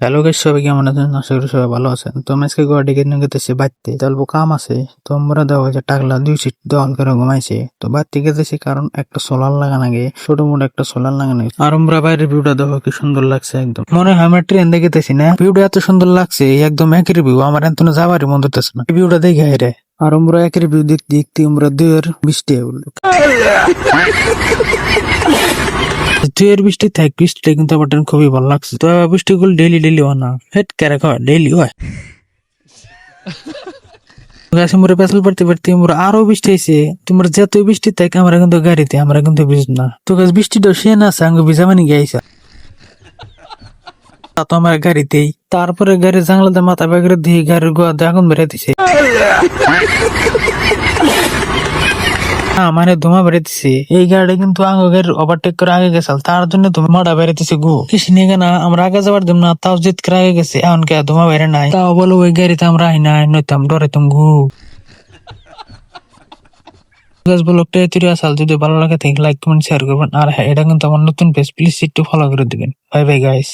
Hello guys, সবাই কেমন আছেন? আশা করি সবাই ভালো আছেন। তো আমি আজকে গুয়াহাটি নিয়ে গেতেছি বাড়তে, অল্প কাম আছে। তো আমরা দেওয়া হয়েছে টাকলা 2 সিট দেওয়াল করে ঘুমাইছে। তো বাড়তে গেতেছি কারণ একটা সোলার লাগানো গে, ছোট মোটো একটা সোলার লাগানো গেছে। আর আমরা বাইরের ভিউটা দেখো কি সুন্দর লাগছে একদম। মনে হয় আমরা ট্রেন দেখতেছি না, ভিউটা এত সুন্দর লাগছে, একদম একই ভিউ। আমার এত যাবারই মন হতেছে না, ভিউটা দেখে হাইরে। আর আমরা একই ভিউ দেখতে দেখতে আমরা 2 বৃষ্টি হলো। 2 বৃষ্টি থাক, বৃষ্টিটা কিন্তু আমার খুবই ভালো লাগছে। তো বৃষ্টিগুলো ডেইলি ডেইলি হয় না, হেট ক্যারেক হয়, ডেইলি হয়। গাছে মোরে পেছাল পারতে পারতে মোর আরো বৃষ্টি হয়েছে। তোমার যত বৃষ্টি থাক আমরা কিন্তু গাড়িতে, আমরা কিন্তু ভিজ না। তো গাছ বৃষ্টিটা সে না আছে, আঙ্গ ভিজা মানে গাইছা তা তো আমার গাড়িতেই। তারপরে গাড়ির জানলাতে মাথা বেগরে দিয়ে গাড়ির গোয়া দিয়ে আগুন বেড়ে দিছে। মানে ধোঁয়া বেড়াইতেছে। এই গাড়ি কিন্তু আগে গাড়ির ওভারটেক করে আগে গেছাল, তার জন্য তুমি মাডা বেড়াইতেছে গো। কিছু নিয়ে না আমরা আগে যাবার দিব না, তাও জিত করে আগে গেছে, এমন কে ধোঁয়া বেড়ে নাই। তাও বলো ওই গাড়িতে আমরা আই নাই, নইতাম ডরাইতাম গো। ব্লগটা তৈরি আসাল, যদি ভালো লাগে লাইক কমেন্ট শেয়ার করবেন। আর হ্যাঁ, এটা কিন্তু আমার নতুন পেজ, প্লিজ একটু ফলো করে দিবেন। Bye bye guys.